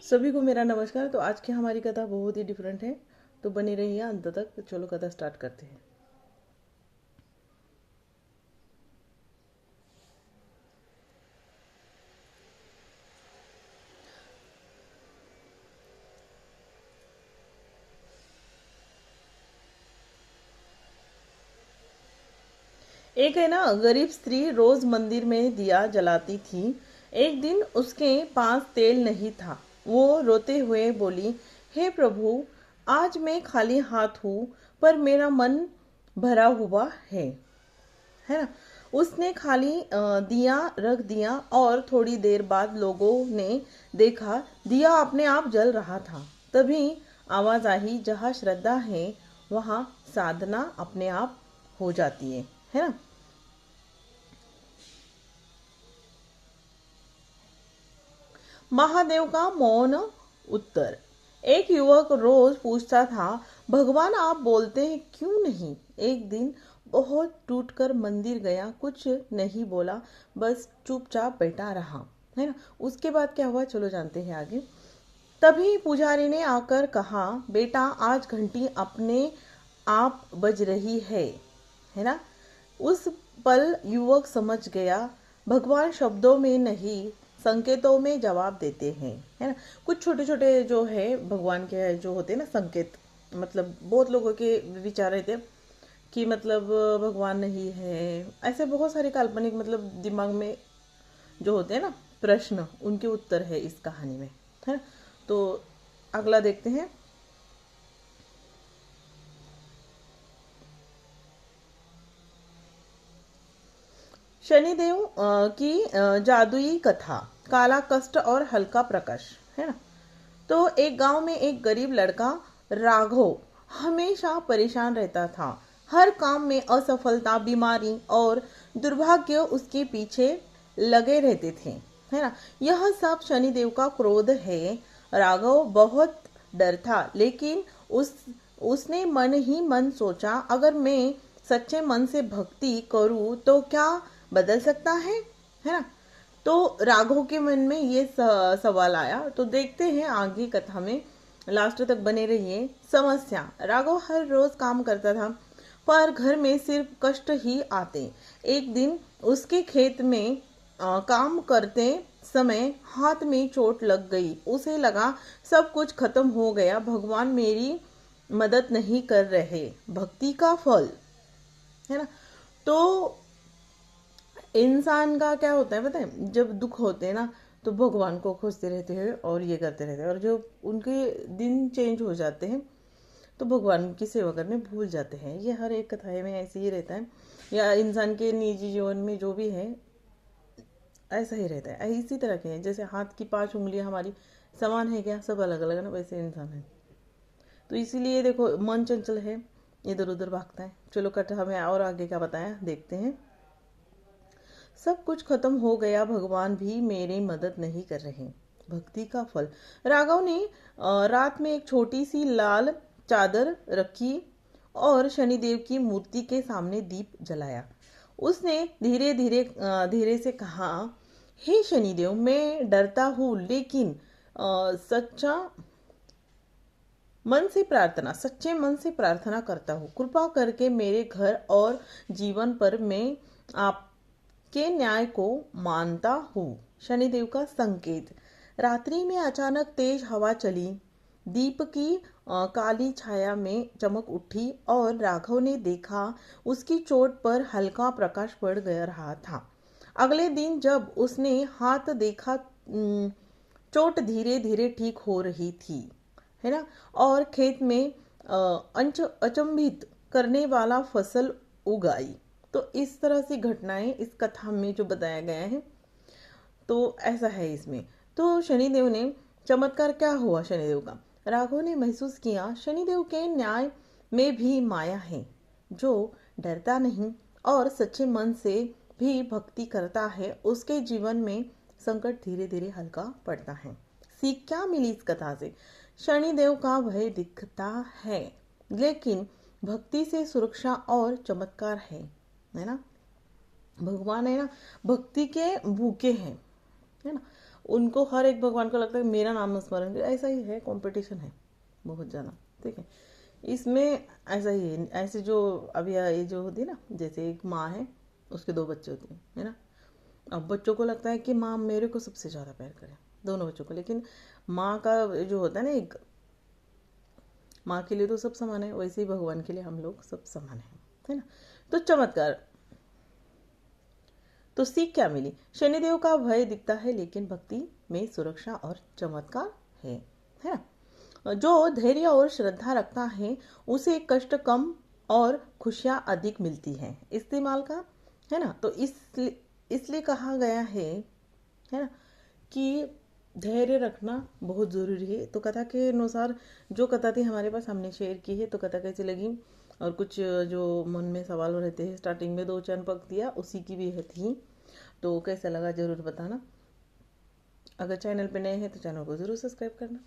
सभी को मेरा नमस्कार। तो आज की हमारी कथा बहुत ही डिफरेंट है, तो बनी रहिए अंत तक। चलो कथा स्टार्ट करते हैं। एक है ना, गरीब स्त्री रोज मंदिर में दिया जलाती थी। एक दिन उसके पास तेल नहीं था। वो रोते हुए बोली, हे प्रभु, आज मैं खाली हाथ हूँ, पर मेरा मन भरा हुआ है ना। उसने खाली दिया रख दिया और थोड़ी देर बाद लोगों ने देखा दिया अपने आप जल रहा था। तभी आवाज आई, जहाँ श्रद्धा है वहाँ साधना अपने आप हो जाती है ना। महादेव का मौन उत्तर। एक युवक रोज पूछता था, भगवान आप बोलते हैं क्यों नहीं। एक दिन बहुत टूटकर मंदिर गया, कुछ नहीं बोला, बस चुपचाप बैठा रहा, है ना। उसके बाद क्या हुआ, चलो जानते हैं आगे। तभी पुजारी ने आकर कहा, बेटा आज घंटी अपने आप बज रही है ना। उस पल युवक समझ गया, भगवान शब्दों में नहीं संकेतों में जवाब देते हैं, है ना। कुछ छोटे छोटे जो है भगवान के जो होते हैं ना संकेत, मतलब बहुत लोगों के विचार रहते हैं कि मतलब भगवान नहीं है। ऐसे बहुत सारे काल्पनिक मतलब दिमाग में जो होते हैं ना प्रश्न, उनके उत्तर है इस कहानी में, है। तो अगला देखते हैं। शनिदेव की जादुई कथा, काला कष्ट और हल्का प्रकाश, है ना। तो एक गांव में एक गरीब लड़का राघव हमेशा परेशान रहता था। हर काम में असफलता, बीमारी और दुर्भाग्य उसके पीछे लगे रहते थे, है ना। यह सब शनिदेव का क्रोध है। राघव बहुत डर था, लेकिन उसने मन ही मन सोचा, अगर मैं सच्चे मन से भक्ति करूं तो क्या बदल सकता है ना। तो राघव के मन में ये सवाल आया। तो देखते हैं आगे कथा में, लास्ट तक बने रहिए। समस्या, राघव हर रोज काम करता था, पर घर में सिर्फ कष्ट ही आते। एक दिन उसके खेत में काम करते समय हाथ में चोट लग गई। उसे लगा सब कुछ खत्म हो गया, भगवान मेरी मदद नहीं कर रहे। भक्ति का फल, है ना। तो इंसान का क्या होता है पता है, जब दुख होते हैं ना तो भगवान को खोजते रहते हैं और ये करते रहते हैं, और जब उनके दिन चेंज हो जाते हैं तो भगवान की सेवा करने भूल जाते हैं। ये हर एक कथाएं में ऐसे ही रहता है, या इंसान के निजी जीवन में जो भी है ऐसा ही रहता है। इसी तरह के हैं, जैसे हाथ की 5 उंगलियां हमारी समान है क्या, सब अलग अलग है ना, वैसे इंसान है। तो इसीलिए देखो मन चंचल है, इधर उधर भागता है। चलो कथा में और आगे क्या बताया देखते हैं। सब कुछ खत्म हो गया, भगवान भी मेरी मदद नहीं कर रहे। भक्ति का फल, राघव ने रात में एक छोटी सी लाल चादर रखी और शनिदेव की मूर्ति के सामने दीप जलाया। उसने धीरे धीरे धीरे से कहा, हे शनिदेव, मैं डरता हूँ, लेकिन सच्चा मन से प्रार्थना सच्चे मन से प्रार्थना करता हूँ। कृपा करके मेरे घर और जीवन पर मैं आपके न्याय को मानता हूँ। शनिदेव का संकेत, रात्रि में अचानक तेज हवा चली, दीप की काली छाया में चमक उठी और राघव ने देखा उसकी चोट पर हल्का प्रकाश पड़ गया रहा था। अगले दिन जब उसने हाथ देखा, चोट धीरे धीरे ठीक हो रही थी, है ना। और खेत में अचंभित करने वाला फसल उगाई। तो इस तरह से घटनाएं इस कथा में जो बताया गया है, तो ऐसा है इसमें। तो शनिदेव ने, चमत्कार क्या हुआ शनिदेव का, राघव ने महसूस किया शनिदेव के न्याय में भी माया है। जो डरता नहीं और सच्चे मन से भी भक्ति करता है, उसके जीवन में संकट धीरे धीरे हल्का पड़ता है। सीख क्या मिली इस कथा से, शनिदेव का भय दिखता है, लेकिन भक्ति से सुरक्षा और चमत्कार है ना। भगवान है ना, भक्ति के भूखे हैं, है ना। उनको हर एक भगवान को लगता है मेरा नाम स्मरण करे। ऐसा ही है, कंपटीशन है बहुत ज़्यादा, ठीक है। इसमें ऐसा ही है, ऐसे जो अभी ये जो होती है ना, जैसे एक माँ है, उसके 2 बच्चे होते हैं, है ना। अब बच्चों को लगता है कि माँ मेरे को सबसे ज़्यादा प्यार करे, दोनों बच्चों को, लेकिन माँ का जो होता है ना, एक माँ के लिए तो सब समान है, वैसे ही भगवान के लिए हम लोग सब समान है ना। तो चमत्कार, तो सीख क्या मिली? शनिदेव का भय दिखता है लेकिन भक्ति में सुरक्षा और चमत्कार है ना। जो धैर्य और श्रद्धा रखता है उसे कष्ट कम और खुशियां अधिक मिलती हैं, इस्तेमाल का, है ना। तो इसलिए कहा गया है ना, कि धैर्य रखना बहुत ज़रूरी है। तो कथा के अनुसार जो कथा थी हमारे पास, हमने शेयर की है। तो कथा कैसी लगी, और कुछ जो मन में सवाल रहते हैं, स्टार्टिंग में 2 चरण पक दिया, उसी की भी थी। तो कैसा लगा ज़रूर बताना। अगर चैनल पे नए हैं तो चैनल को ज़रूर सब्सक्राइब करना।